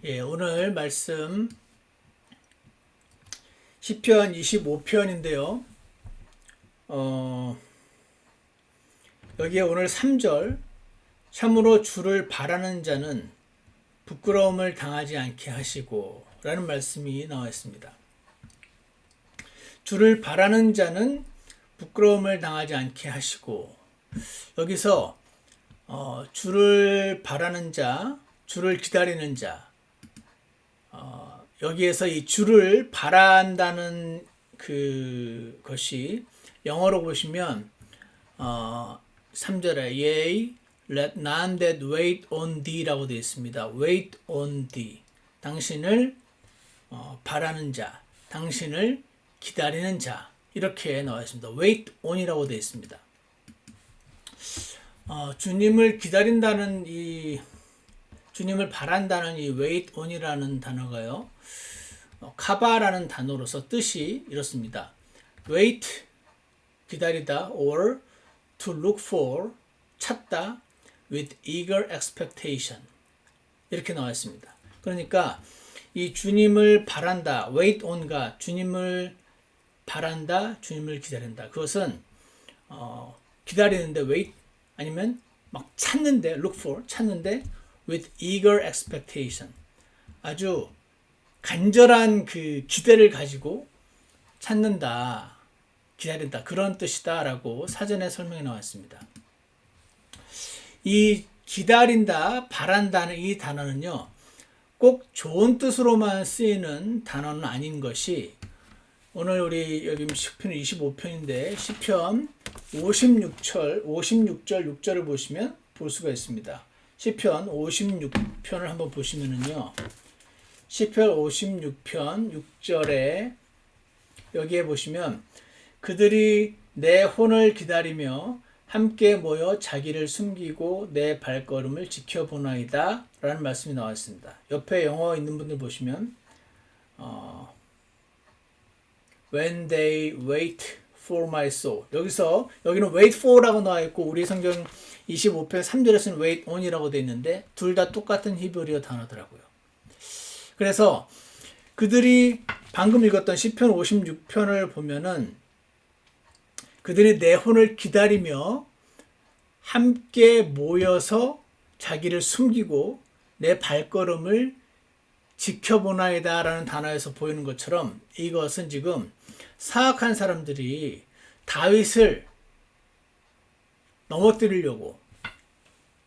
예, 오늘 말씀 시편 25편인데요. 여기에 오늘 3절 참으로 주를 바라는 자는 부끄러움을 당하지 않게 하시고 라는 말씀이 나와 있습니다. 주를 바라는 자는 부끄러움을 당하지 않게 하시고, 여기서 주를 바라는 자, 주를 기다리는 자, 여기에서 이 주를 바란다는 그것이 영어로 보시면 3절에 Yea, let none that wait on thee 라고 되어 있습니다. wait on thee. 당신을 바라는 자, 당신을 기다리는 자, 이렇게 나와 있습니다. wait on이라고 되어 있습니다. 주님을 기다린다는 주님을 바란다는 이 wait on이라는 단어가요, 카바라는 단어로서 뜻이 이렇습니다. wait, 기다리다, or to look for, 찾다, with eager expectation, 이렇게 나와 있습니다. 그러니까 이 주님을 바란다, wait on가 주님을 바란다, 주님을 기다린다. 그것은 기다리는데 wait, 아니면 막 찾는데 look for, 찾는데 with eager expectation, 아주 간절한 그 기대를 가지고 찾는다, 기다린다, 그런 뜻이다 라고 사전에 설명이 나왔습니다. 이 기다린다, 바란다는 이 단어는요, 꼭 좋은 뜻으로만 쓰이는 단어는 아닌 것이, 오늘 우리 여기 시편 25편인데 시편 56절 6절을 보시면 볼 수가 있습니다. 시편 56편을 한번 보시면은요, 시편 56편 6절에 여기에 보시면 그들이 내 혼을 기다리며 함께 모여 자기를 숨기고 내 발걸음을 지켜보나이다 라는 말씀이 나와 있습니다. 옆에 영어 있는 분들 보시면 When they wait for my soul, 여기는 wait for라고 나와 있고 우리 성경 25편 3절에서는 wait on이라고 되어 있는데 둘 다 똑같은 히브리어 단어더라고요. 그래서 그들이 방금 읽었던 시편 56편을 보면은 그들이 내 혼을 기다리며 함께 모여서 자기를 숨기고 내 발걸음을 지켜보나이다 라는 단어에서 보이는 것처럼 이것은 지금 사악한 사람들이 다윗을 넘어뜨리려고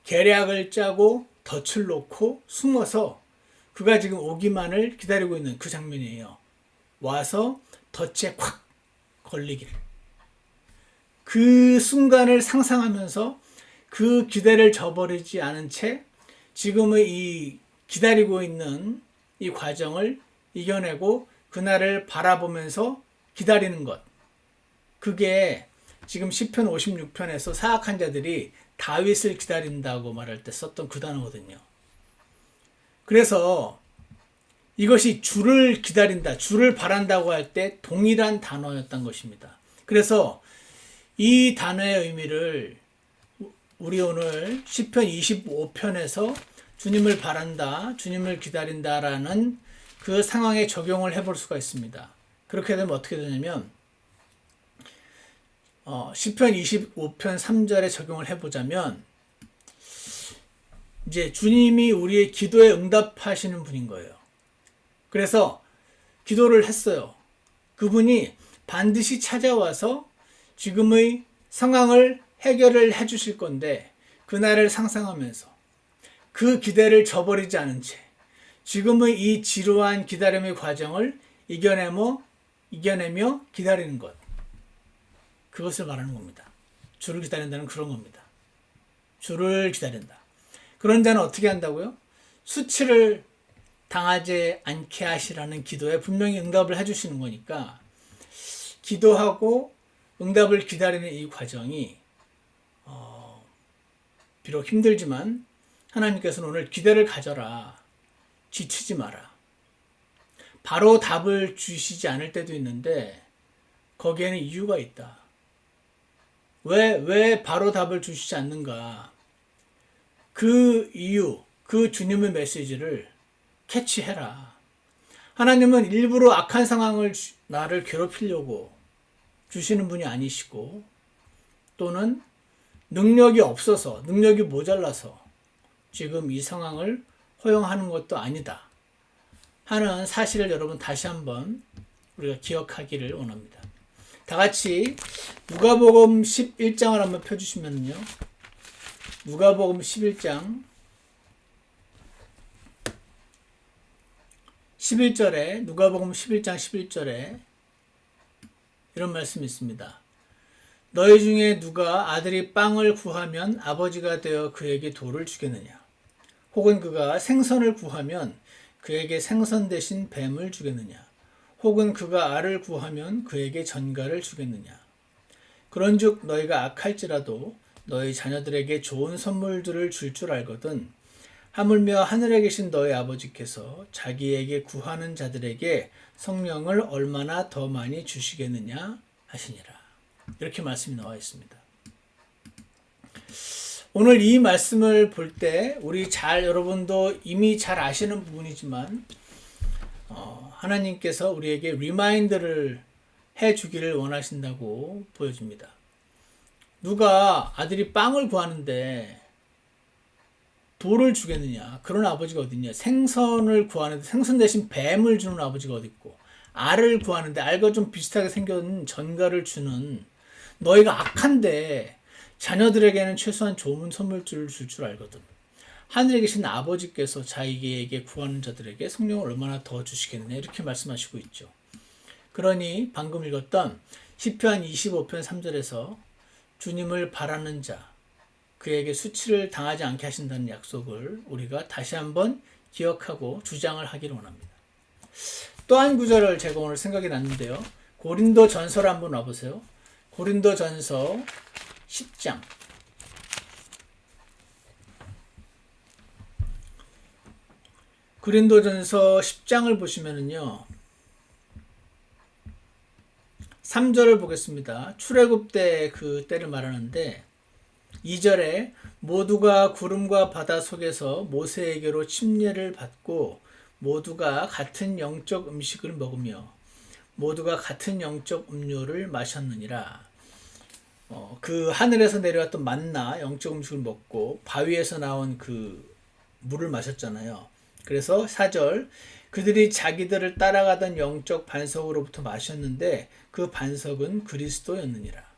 계략을 짜고 덫을 놓고 숨어서 그가 지금 오기만을 기다리고 있는 그 장면이에요. 와서 덫에 콱 걸리기를. 그 순간을 상상하면서 그 기대를 저버리지 않은 채 지금의 이 기다리고 있는 이 과정을 이겨내고 그날을 바라보면서 기다리는 것. 그게 지금 시편 56편에서 사악한 자들이 다윗을 기다린다고 말할 때 썼던 그 단어거든요. 그래서 이것이 주를 기다린다, 주를 바란다고 할 때 동일한 단어였던 것입니다. 그래서 이 단어의 의미를 우리 오늘 시편 25편에서 주님을 바란다, 주님을 기다린다라는 그 상황에 적용을 해볼 수가 있습니다. 그렇게 되면 어떻게 되냐면 시편 25편 3절에 적용을 해보자면 이제 주님이 우리의 기도에 응답하시는 분인 거예요. 그래서 기도를 했어요. 그분이 반드시 찾아와서 지금의 상황을 해결을 해 주실 건데 그날을 상상하면서 그 기대를 저버리지 않은 채 지금의 이 지루한 기다림의 과정을 이겨내며 기다리는 것, 그것을 말하는 겁니다. 주를 기다린다는 그런 겁니다. 주를 기다린다. 그런 자는 어떻게 한다고요? 수치를 당하지 않게 하시라는 기도에 분명히 응답을 해주시는 거니까 기도하고 응답을 기다리는 이 과정이 비록 힘들지만 하나님께서는 오늘 기대를 가져라, 지치지 마라. 바로 답을 주시지 않을 때도 있는데 거기에는 이유가 있다. 왜 바로 답을 주시지 않는가? 그 이유, 그 주님의 메시지를 캐치해라. 하나님은 일부러 악한 상황을 나를 괴롭히려고 주시는 분이 아니시고, 또는 능력이 없어서, 능력이 모자라서 지금 이 상황을 허용하는 것도 아니다 하는 사실을 여러분 다시 한번 우리가 기억하기를 원합니다. 다 같이 누가복음 11장을 한번 펴주시면요. 누가복음 11장 11절에, 누가복음 11장 11절에 이런 말씀이 있습니다. 너희 중에 누가 아들이 빵을 구하면 아버지가 되어 그에게 돌을 주겠느냐? 혹은 그가 생선을 구하면 그에게 생선 대신 뱀을 주겠느냐? 혹은 그가 알을 구하면 그에게 전갈을 주겠느냐? 그런즉 너희가 악할지라도 너희 자녀들에게 좋은 선물들을 줄 줄 알거든 하물며 하늘에 계신 너희 아버지께서 자기에게 구하는 자들에게 성령을 얼마나 더 많이 주시겠느냐 하시니라. 이렇게 말씀이 나와 있습니다. 오늘 이 말씀을 볼 때 우리 여러분도 이미 잘 아시는 부분이지만 하나님께서 우리에게 리마인드를 해주기를 원하신다고 보여집니다. 누가 아들이 빵을 구하는데 돌을 주겠느냐? 그런 아버지가 어딨냐? 생선을 구하는데 생선 대신 뱀을 주는 아버지가 어디 있고, 알을 구하는데 알과 좀 비슷하게 생긴 전갈을 주는, 너희가 악한데 자녀들에게는 최소한 좋은 선물들을 줄 줄 알거든. 하늘에 계신 아버지께서 자기에게 구하는 자들에게 성령을 얼마나 더 주시겠느냐, 이렇게 말씀하시고 있죠. 그러니 방금 읽었던 시편 25편 3절에서 주님을 바라는 자, 그에게 수치를 당하지 않게 하신다는 약속을 우리가 다시 한번 기억하고 주장을 하기를 원합니다. 또 한 구절을 제가 오늘 생각이 났는데요. 고린도 전서를 한번 와보세요. 고린도 전서 10장. 고린도 전서 10장을 보시면은요. 3절을 보겠습니다. 출애굽 때 그 때를 말하는데 2절에 모두가 구름과 바다 속에서 모세에게로 침례를 받고 모두가 같은 영적 음식을 먹으며 모두가 같은 영적 음료를 마셨느니라. 그 하늘에서 내려왔던 만나 영적 음식을 먹고 바위에서 나온 그 물을 마셨잖아요. 그래서 4절 그들이 자기들을 따라가던 영적 반석으로부터 마셨는데 그 반석은 그리스도였느니라.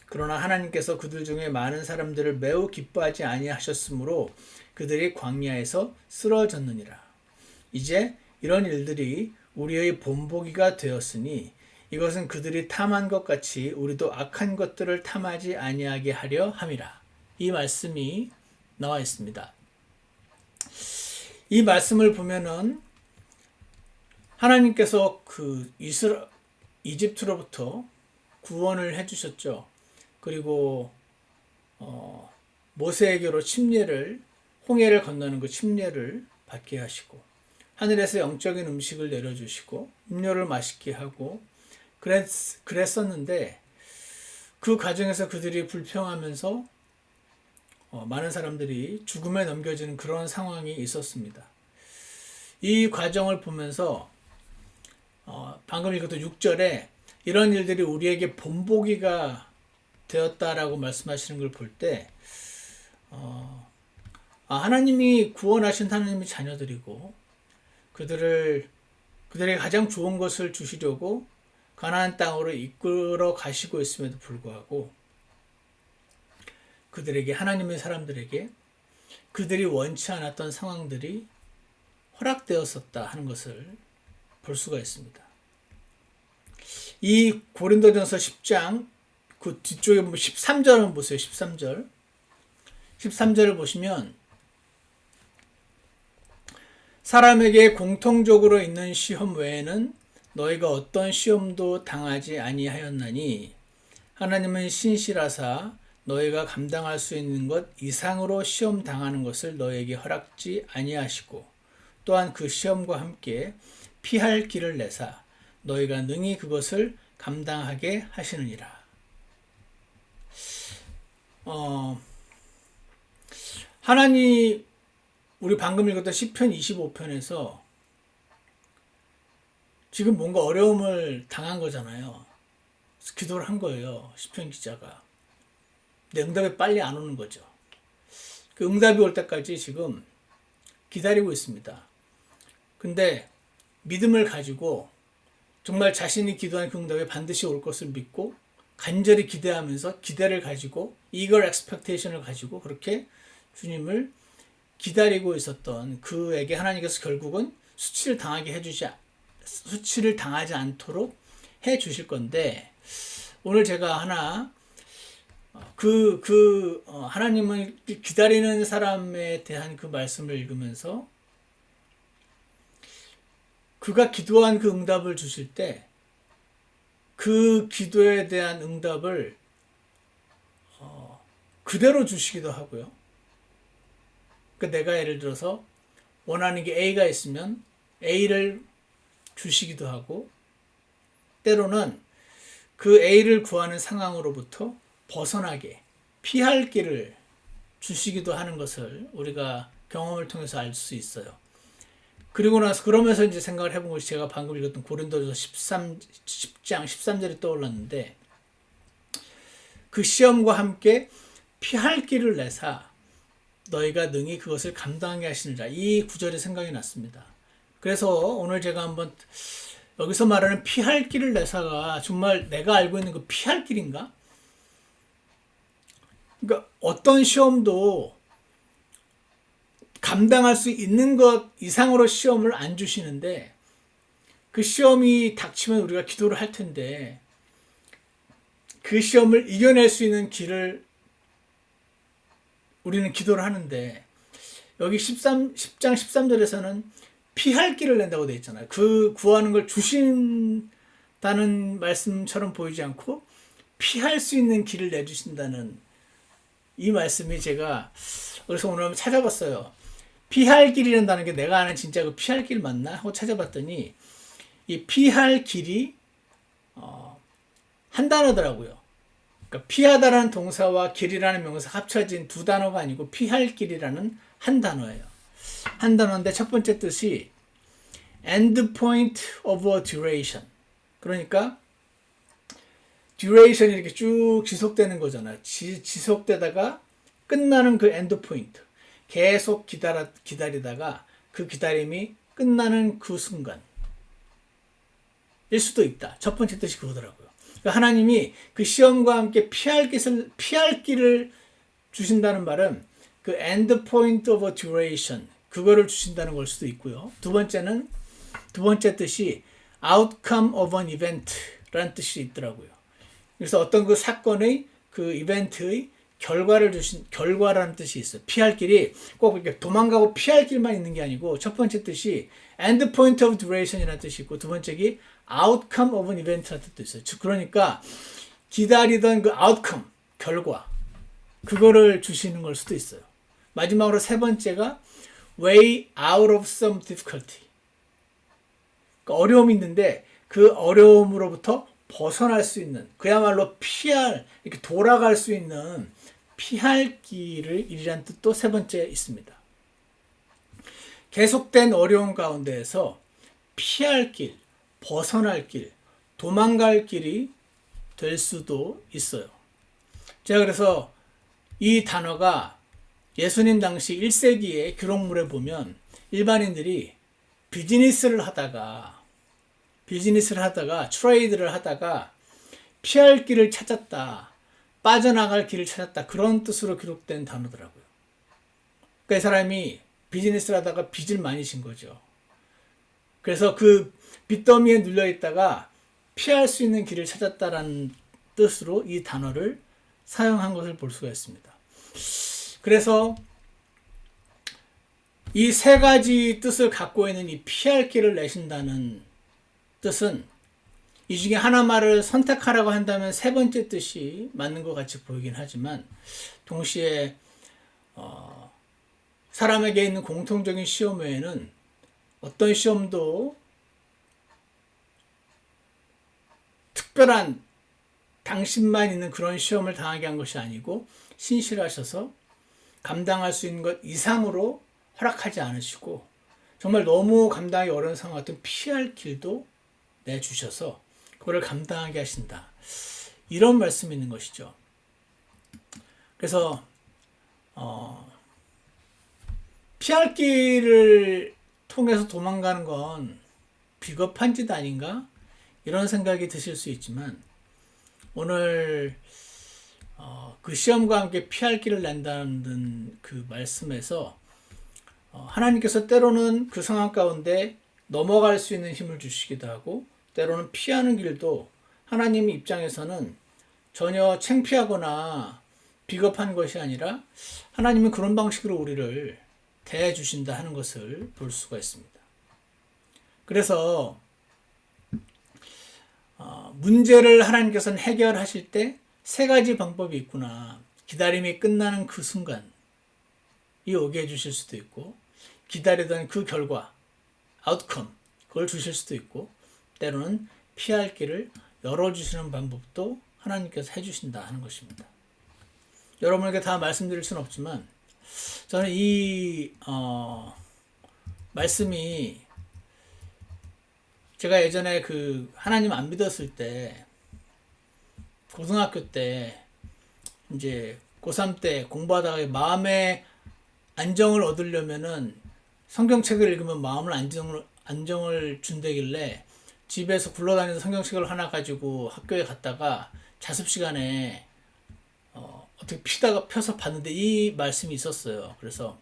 그러나 하나님께서 그들 중에 많은 사람들을 매우 기뻐하지 아니하셨으므로 그들이 광야에서 쓰러졌느니라. 이제 이런 일들이 우리의 본보기가 되었으니 이것은 그들이 탐한 것 같이 우리도 악한 것들을 탐하지 아니하게 하려 함이라. 이 말씀이 나와 있습니다. 이 말씀을 보면은 하나님께서 그 이집트로부터 구원을 해주셨죠. 그리고 모세에게로 홍해를 건너는 그 침례를 받게 하시고 하늘에서 영적인 음식을 내려주시고 음료를 맛있게 하고 그랬었는데 그 과정에서 그들이 불평하면서 많은 사람들이 죽음에 넘겨지는 그런 상황이 있었습니다. 이 과정을 보면서 방금 읽었던 6절에 이런 일들이 우리에게 본보기가 되었다라고 말씀하시는 걸 볼 때 하나님이 구원하신 하나님의 자녀들이고 그들에게 가장 좋은 것을 주시려고 가나안 땅으로 이끌어 가시고 있음에도 불구하고 그들에게 하나님의 사람들에게 그들이 원치 않았던 상황들이 허락되었었다 하는 것을 볼 수가 있습니다. 이 고린도전서 10장 그 뒤쪽에 보면 13절 한번 보세요. 13절을 보시면 사람에게 공통적으로 있는 시험 외에는 너희가 어떤 시험도 당하지 아니하였나니 하나님은 신실하사 너희가 감당할 수 있는 것 이상으로 시험 당하는 것을 너희에게 허락지 아니하시고 또한 그 시험과 함께 피할 길을 내사 너희가 능히 그것을 감당하게 하시느니라. 하나님 우리 방금 읽었던 시편 25편에서 지금 뭔가 어려움을 당한 거잖아요. 기도를 한 거예요. 시편 기자가. 근데 응답이 빨리 안 오는 거죠. 그 응답이 올 때까지 지금 기다리고 있습니다. 근데 믿음을 가지고 정말 자신이 기도한 그 응답이 반드시 올 것을 믿고 간절히 기대하면서 기대를 가지고 eager expectation을 가지고 그렇게 주님을 기다리고 있었던 그에게 하나님께서 결국은 수치를 당하지 않도록 해 주실 건데, 오늘 제가 하나 하나님은 기다리는 사람에 대한 그 말씀을 읽으면서 그가 기도한 그 응답을 주실 때 그 기도에 대한 응답을 그대로 주시기도 하고요. 그러니까 내가 예를 들어서 원하는 게 A가 있으면 A를 주시기도 하고, 때로는 그 A를 구하는 상황으로부터 벗어나게 피할 길을 주시기도 하는 것을 우리가 경험을 통해서 알 수 있어요. 그리고 나서 그러면서 이제 생각을 해본 것이 제가 방금 읽었던 고린도전서 10장 13절이 떠올랐는데, 그 시험과 함께 피할 길을 내사 너희가 능히 그것을 감당하게 하시느라, 이 구절이 생각이 났습니다. 그래서 오늘 제가 한번 여기서 말하는 피할 길을 내사가 정말 내가 알고 있는 그 피할 길인가? 그러니까 어떤 시험도 감당할 수 있는 것 이상으로 시험을 안 주시는데, 그 시험이 닥치면 우리가 기도를 할 텐데 그 시험을 이겨낼 수 있는 길을 우리는 기도를 하는데, 여기 10장 13절에서는 피할 길을 낸다고 되어 있잖아요. 그 구하는 걸 주신다는 말씀처럼 보이지 않고 피할 수 있는 길을 내주신다는 이 말씀이, 제가 그래서 오늘 한번 찾아봤어요. 피할 길이란다는 게 내가 아는 진짜 그 피할 길 맞나 하고 찾아봤더니 이 피할 길이 한 단어더라고요. 그러니까 피하다라는 동사와 길이라는 명사 합쳐진 두 단어가 아니고 피할 길이라는 한 단어예요. 한 단어인데 첫 번째 뜻이 end point of a duration. 그러니까 duration이 이렇게 쭉 지속되는 거잖아요. 지속되다가 끝나는 그 end point. 계속 기다리다가 그 기다림이 끝나는 그 순간 일 수도 있다. 첫 번째 뜻이 그거더라고요. 그러니까 하나님이 그 시험과 함께 피할 길을 주신다는 말은 그 end point of a duration, 그거를 주신다는 걸 수도 있고요. 두 번째 뜻이 outcome of an event라는 뜻이 있더라고요. 그래서 어떤 그 사건의 그 이벤트의 결과라는 뜻이 있어요. 피할 길이 꼭 이렇게 도망가고 피할 길만 있는 게 아니고, 첫 번째 뜻이 end point of duration이라는 뜻이 있고, 두 번째가 outcome of an event라는 뜻도 있어요. 즉, 그러니까 기다리던 그 outcome, 결과, 그거를 주시는 걸 수도 있어요. 마지막으로 세 번째가 way out of some difficulty. 그러니까 어려움이 있는데 그 어려움으로부터 벗어날 수 있는, 그야말로 이렇게 돌아갈 수 있는 피할 길을 이란 뜻도 세 번째 있습니다. 계속된 어려움 가운데에서 피할 길, 벗어날 길, 도망갈 길이 될 수도 있어요. 제가 그래서 이 단어가 예수님 당시 1세기의 기록물에 보면 일반인들이 비즈니스를 하다가 트레이드를 하다가 피할 길을 찾았다, 빠져나갈 길을 찾았다, 그런 뜻으로 기록된 단어더라고요. 그러니까 이 사람이 비즈니스를 하다가 빚을 많이 진 거죠. 그래서 그 빚더미에 눌려 있다가 피할 수 있는 길을 찾았다라는 뜻으로 이 단어를 사용한 것을 볼 수가 있습니다. 그래서 이 세 가지 뜻을 갖고 있는 이 피할 길을 내신다는 뜻은, 이 중에 하나만을 선택하라고 한다면 세 번째 뜻이 맞는 것 같이 보이긴 하지만, 동시에 사람에게 있는 공통적인 시험 외에는 어떤 시험도 특별한 당신만 있는 그런 시험을 당하게 한 것이 아니고, 신실하셔서 감당할 수 있는 것 이상으로 허락하지 않으시고, 정말 너무 감당하기 어려운 상황 같은 피할 길도 내주셔서 그거를 감당하게 하신다. 이런 말씀이 있는 것이죠. 그래서 피할 길을 통해서 도망가는 건 비겁한 짓 아닌가? 이런 생각이 드실 수 있지만 오늘 그 시험과 함께 피할 길을 낸다는 그 말씀에서 하나님께서 때로는 그 상황 가운데 넘어갈 수 있는 힘을 주시기도 하고 때로는 피하는 길도 하나님 입장에서는 전혀 창피하거나 비겁한 것이 아니라 하나님은 그런 방식으로 우리를 대해 주신다 하는 것을 볼 수가 있습니다. 그래서 문제를 하나님께서는 해결하실 때 세 가지 방법이 있구나. 기다림이 끝나는 그 순간이 오게 해주실 수도 있고 기다리던 그 결과, 아웃컴, 그걸 주실 수도 있고 때로는 피할 길을 열어주시는 방법도 하나님께서 해주신다 하는 것입니다. 여러분에게 다 말씀드릴 수는 없지만 저는 이 말씀이 제가 예전에 그 하나님 안 믿었을 때 고등학교 때 이제 고3 때 공부하다가 마음의 안정을 얻으려면은 성경책을 읽으면 마음을 안정을 준다길래 집에서 굴러다니는 성경책을 하나 가지고 학교에 갔다가 자습 시간에 어떻게 펴서 봤는데 이 말씀이 있었어요. 그래서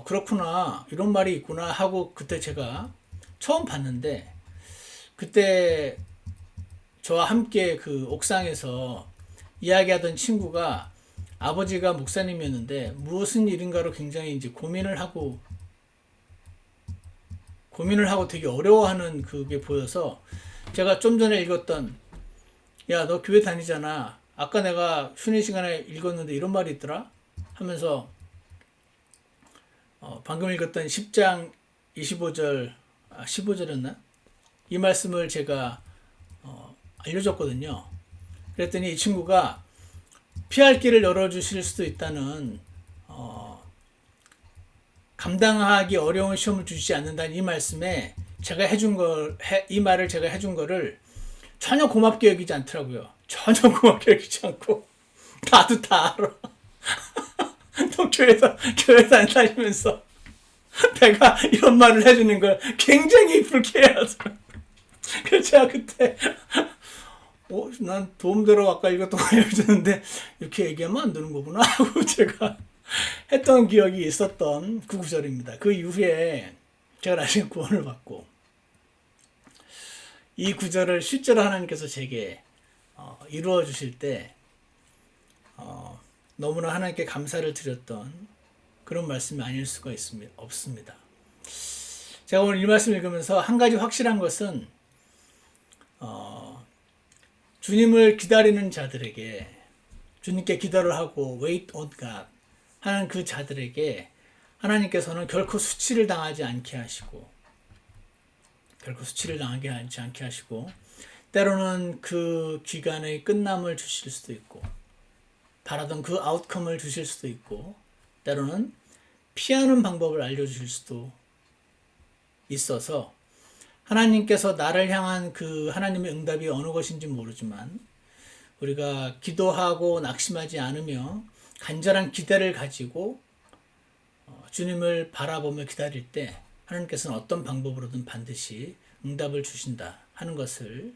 그렇구나, 이런 말이 있구나 하고 그때 제가 처음 봤는데 그때 저와 함께 그 옥상에서 이야기하던 친구가 아버지가 목사님이었는데 무슨 일인가로 굉장히 이제 고민을 하고 되게 어려워하는 그게 보여서 제가 좀 전에 읽었던 야, 너 교회 다니잖아. 아까 내가 쉬는 시간에 읽었는데 이런 말이 있더라 하면서 방금 읽었던 10장 25절 15절이었나? 이 말씀을 제가 알려줬거든요. 그랬더니 이 친구가 피할 길을 열어주실 수도 있다는 감당하기 어려운 시험을 주시지 않는다는 이 말씀에 제가 이 말을 제가 해준 거를 전혀 고맙게 여기지 않더라고요. 전혀 고맙게 여기지 않고 나도 다 알아. 너 교회 다니면서 내가 이런 말을 해주는 걸 굉장히 불쾌해하더라고요. 그래서 제가 그때 난 도움대로 아까 읽었던 거 알려줬는데 이렇게 얘기하면 안 되는 거구나 하고 제가 했던 기억이 있었던 그 구절입니다. 그 이후에 제가 나중에 구원을 받고 이 구절을 실제로 하나님께서 제게 이루어 주실 때 너무나 하나님께 감사를 드렸던 그런 말씀이 아닐 수가 없습니다. 제가 오늘 이 말씀을 읽으면서 한 가지 확실한 것은 주님을 기다리는 자들에게, 주님께 기도를 하고 wait on God 하는 그 자들에게 하나님께서는 결코 수치를 당하지 않게 하시고 때로는 그 기간의 끝남을 주실 수도 있고 바라던 그 아웃컴을 주실 수도 있고 때로는 피하는 방법을 알려주실 수도 있어서 하나님께서 나를 향한 그 하나님의 응답이 어느 것인지 모르지만 우리가 기도하고 낙심하지 않으며 간절한 기대를 가지고 주님을 바라보며 기다릴 때 하나님께서는 어떤 방법으로든 반드시 응답을 주신다 하는 것을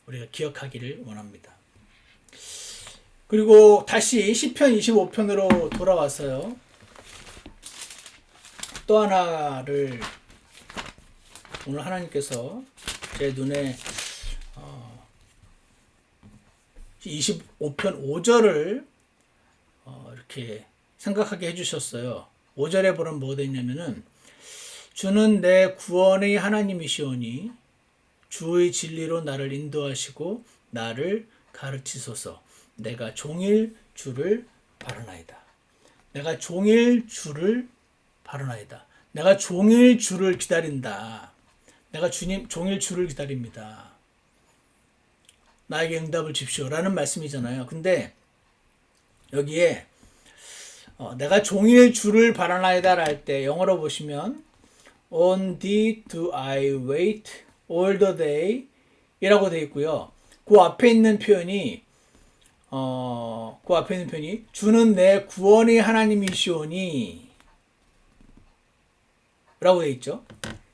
우리가 기억하기를 원합니다. 그리고 다시 시편 25편으로 돌아와서요. 또 하나를 오늘 하나님께서 제 눈에 25편 5절을 이렇게 생각하게 해주셨어요. 5절에 보면 뭐가 되냐면은 주는 내 구원의 하나님이시오니 주의 진리로 나를 인도하시고 나를 가르치소서. 내가 종일 주를 바라나이다. 내가 종일 주를 바라나이다. 내가 종일 주를 기다린다. 내가 종일 주를 기다립니다. 나에게 응답을 주십시오 라는 말씀이잖아요. 근데 여기에 내가 종일 주를 바라나이다 할 때 영어로 보시면 On thee do I wait all the day 이라고 되어 있고요. 그 앞에 있는 표현이 주는 내 구원의 하나님이시오니 라고 되어 있죠.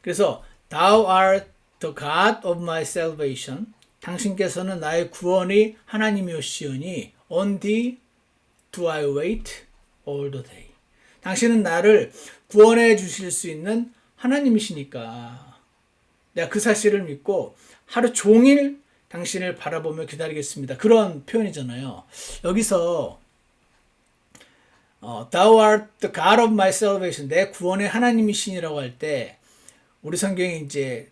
그래서 Thou art the God of my salvation. 당신께서는 나의 구원의 하나님이시오니 On thee do I wait all the day. 당신은 나를 구원해 주실 수 있는 하나님이시니까 내가 그 사실을 믿고 하루 종일 당신을 바라보며 기다리겠습니다. 그런 표현이잖아요. 여기서 Thou art the God of my salvation. 내 구원의 하나님이시니라고 할 때 우리 성경에 이제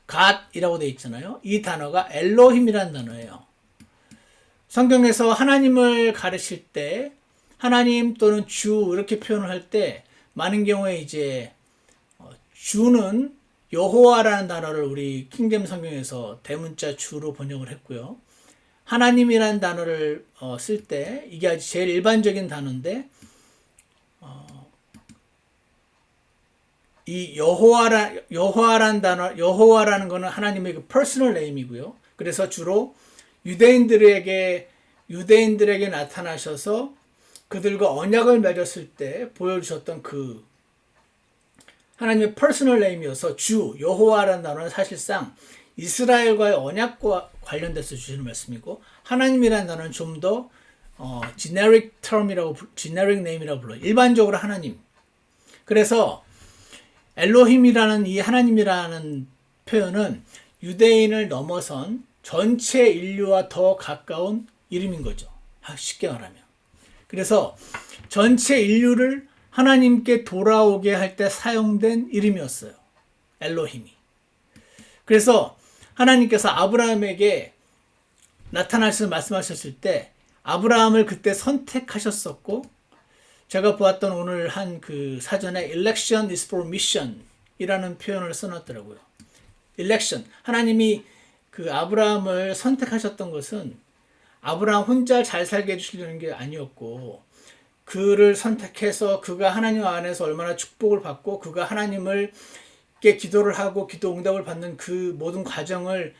God이라고 되어 있잖아요. 이 단어가 엘로힘이라는 단어예요. 성경에서 하나님을 가르칠 때 하나님 또는 주 이렇게 표현을 할 때 많은 경우에 이제 주는 여호와라는 단어를 우리 킹제임 성경에서 대문자 주로 번역을 했고요. 하나님이라는 단어를 쓸 때 이게 아주 제일 일반적인 단어인데 이 여호와라는 단어, 여호와라는 거는 하나님의 그 퍼스널 네임이고요. 그래서 주로 유대인들에게 나타나셔서 그들과 언약을 맺었을 때 보여주셨던 그 하나님의 퍼스널 네임이어서 주, 여호와라는 단어는 사실상 이스라엘과의 언약과 관련돼서 주시는 말씀이고 하나님이라는 단어는 좀 더 generic name이라고 불러요. 일반적으로 하나님. 그래서 엘로힘이라는 이 하나님이라는 표현은 유대인을 넘어선 전체 인류와 더 가까운 이름인 거죠. 쉽게 말하면. 그래서 전체 인류를 하나님께 돌아오게 할 때 사용된 이름이었어요. 엘로힘이. 그래서 하나님께서 아브라함에게 나타나셔서 말씀하셨을 때 아브라함을 그때 선택하셨었고 제가 보았던 오늘 한 그 사전에 election is for mission 이라는 표현을 써놨더라고요. election. 하나님이 그 아브라함을 선택하셨던 것은 아브라함 혼자 잘 살게 해주시려는 게 아니었고 그를 선택해서 그가 하나님 안에서 얼마나 축복을 받고 그가 하나님께 기도를 하고 기도 응답을 받는 그 모든 과정을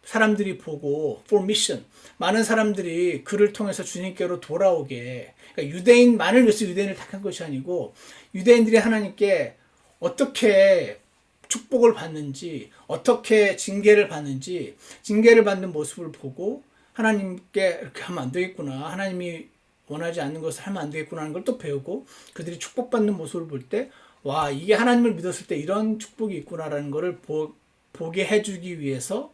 사람들이 보고 for mission 많은 사람들이 그를 통해서 주님께로 돌아오게 그러니까 유대인만을 위해서 유대인을 택한 것이 아니고 유대인들이 하나님께 어떻게 축복을 받는지 어떻게 징계를 받는지 징계를 받는 모습을 보고 하나님께 이렇게 하면 안 되겠구나 하나님이 원하지 않는 것을 하면 안 되겠구나 하는 걸 또 배우고 그들이 축복받는 모습을 볼 때 와 이게 하나님을 믿었을 때 이런 축복이 있구나라는 것을 보게 해주기 위해서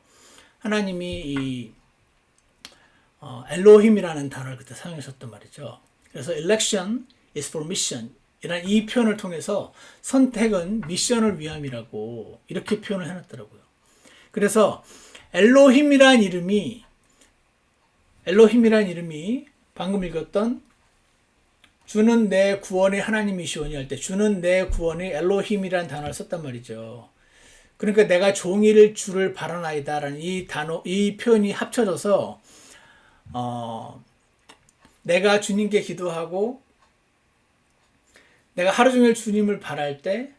하나님이 이 엘로힘이라는 단어를 그때 사용하셨단 말이죠. 그래서 election is for mission 이란 이 표현을 통해서 선택은 미션을 위함이라고 이렇게 표현을 해놨더라고요. 그래서 엘로힘이란 이름이 방금 읽었던 주는 내 구원의 하나님이시오니 할 때 주는 내 구원의 엘로힘이라는 단어를 썼단 말이죠. 그러니까 내가 종일 주를 바라나이다라는 이 단어, 이 표현이 합쳐져서 내가 주님께 기도하고 내가 하루 종일 주님을 바랄 때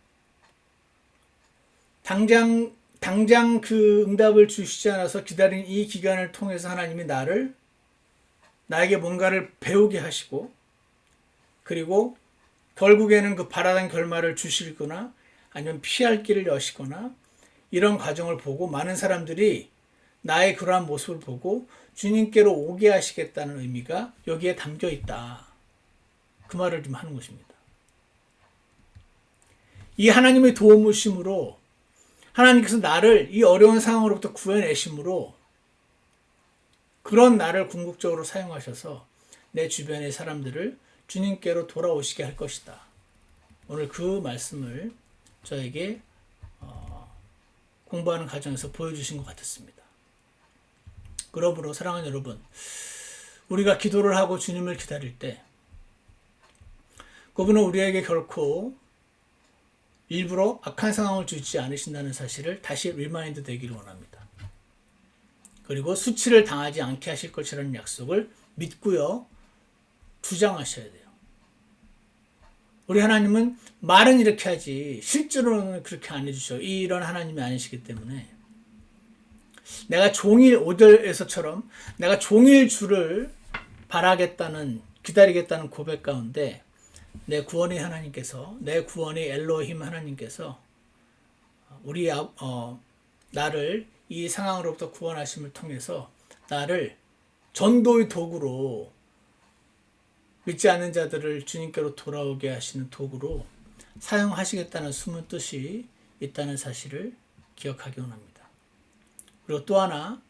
당장 그 응답을 주시지 않아서 기다린 이 기간을 통해서 하나님이 나에게 뭔가를 배우게 하시고 그리고 결국에는 그 바라던 결말을 주시거나 아니면 피할 길을 여시거나 이런 과정을 보고 많은 사람들이 나의 그러한 모습을 보고 주님께로 오게 하시겠다는 의미가 여기에 담겨 있다. 그 말을 좀 하는 것입니다. 이 하나님의 도움이심으로 하나님께서 나를 이 어려운 상황으로부터 구해내심으로 그런 나를 궁극적으로 사용하셔서 내 주변의 사람들을 주님께로 돌아오시게 할 것이다. 오늘 그 말씀을 저에게 공부하는 과정에서 보여주신 것 같았습니다. 그러므로 사랑하는 여러분, 우리가 기도를 하고 주님을 기다릴 때 그분은 우리에게 결코 일부러 악한 상황을 주지 않으신다는 사실을 다시 리마인드 되기를 원합니다. 그리고 수치를 당하지 않게 하실 것이라는 약속을 믿고요. 주장하셔야 돼요. 우리 하나님은 말은 이렇게 하지 실제로는 그렇게 안 해주셔. 이런 하나님이 아니시기 때문에 내가 종일 5절에서처럼 내가 종일 주를 바라겠다는 기다리겠다는 고백 가운데 내 구원의 하나님께서 내 구원의 엘로힘 하나님께서 나를 이 상황으로부터 구원하심을 통해서 나를 전도의 도구로 믿지 않는 자들을 주님께로 돌아오게 하시는 도구로 사용하시겠다는 숨은 뜻이 있다는 사실을 기억하기 원합니다. 그리고 또 하나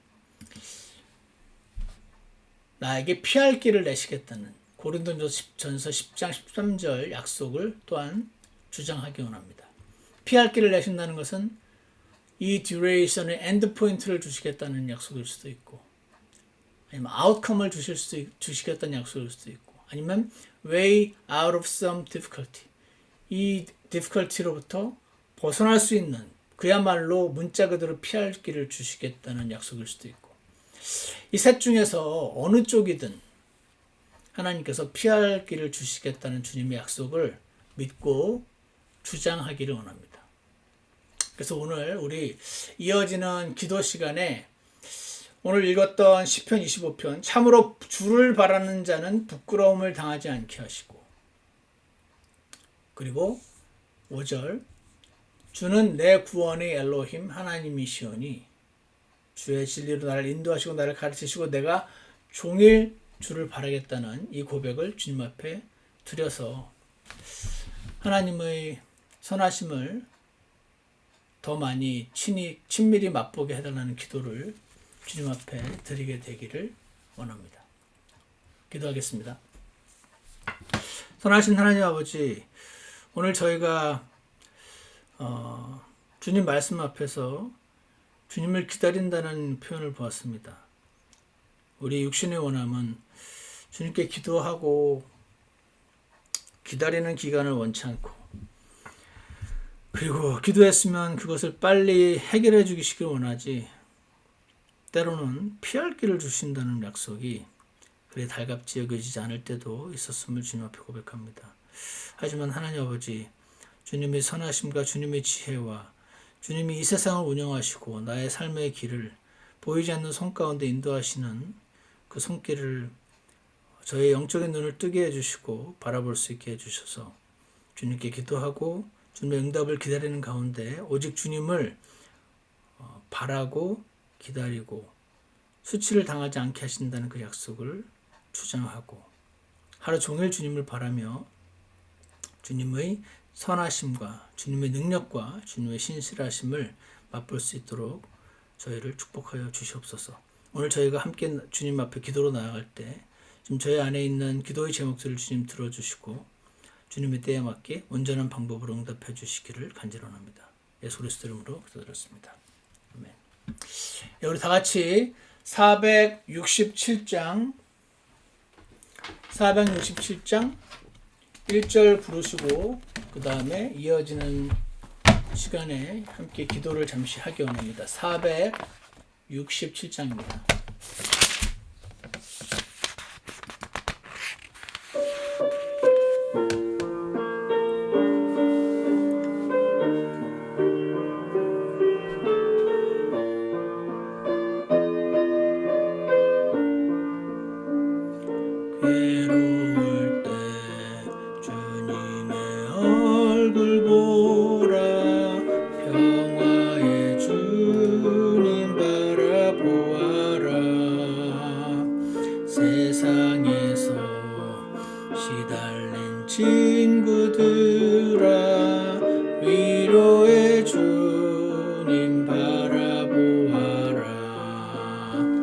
나에게 피할 길을 내시겠다는 고린도전서 10장 13절 약속을 또한 주장하기 원합니다. 피할 길을 내신다는 것은 이 듀레이션의 엔드 포인트를 주시겠다는 약속일 수도 있고 아니면 아웃컴을 주시겠다는 약속일 수도 있고 아니면 way out of some difficulty 이 difficulty로부터 벗어날 수 있는 그야말로 문자 그대로 피할 길을 주시겠다는 약속일 수도 있고 이 셋 중에서 어느 쪽이든 하나님께서 피할 길을 주시겠다는 주님의 약속을 믿고 주장하기를 원합니다. 그래서 오늘 우리 이어지는 기도 시간에 오늘 읽었던 시편 25편 참으로 주를 바라는 자는 부끄러움을 당하지 않게 하시고 그리고 5절 주는 내 구원의 엘로힘 하나님이시오니 주의 진리로 나를 인도하시고 나를 가르치시고 내가 종일 주를 바라겠다는 이 고백을 주님 앞에 드려서 하나님의 선하심을 더 많이 친밀히 맛보게 해달라는 기도를 주님 앞에 드리게 되기를 원합니다. 기도하겠습니다. 선하신 하나님 아버지, 오늘 저희가 주님 말씀 앞에서 주님을 기다린다는 표현을 보았습니다. 우리 육신의 원함은 주님께 기도하고 기다리는 기간을 원치 않고 그리고 기도했으면 그것을 빨리 해결해 주시길 원하지 때로는 피할 길을 주신다는 약속이 그리 달갑지 여겨지지 않을 때도 있었음을 주님 앞에 고백합니다. 하지만 하나님 아버지, 주님의 선하심과 주님의 지혜와 주님이 이 세상을 운영하시고 나의 삶의 길을 보이지 않는 손 가운데 인도하시는 그 손길을 저의 영적인 눈을 뜨게 해주시고 바라볼 수 있게 해주셔서 주님께 기도하고 주님의 응답을 기다리는 가운데 오직 주님을 바라고 기다리고 수치를 당하지 않게 하신다는 그 약속을 주장하고 하루 종일 주님을 바라며 주님의 선하심과 주님의 능력과 주님의 신실하심을 맛볼 수 있도록 저희를 축복하여 주시옵소서. 오늘 저희가 함께 주님 앞에 기도로 나아갈 때 지금 저희 안에 있는 기도의 제목들을 주님 들어주시고 주님의 때에 맞게 온전한 방법으로 응답해 주시기를 간절합니다. 예수 그리스도 이름으로 기도드렸습니다. 아멘. 우리 다 같이 467장 1절 부르시고 그 다음에 이어지는 시간에 함께 기도를 잠시 하기 원합니다. 467장입니다. 괴로울 때 주님의 얼굴 보라 평화의 주님 바라보아라 세상에서 시달린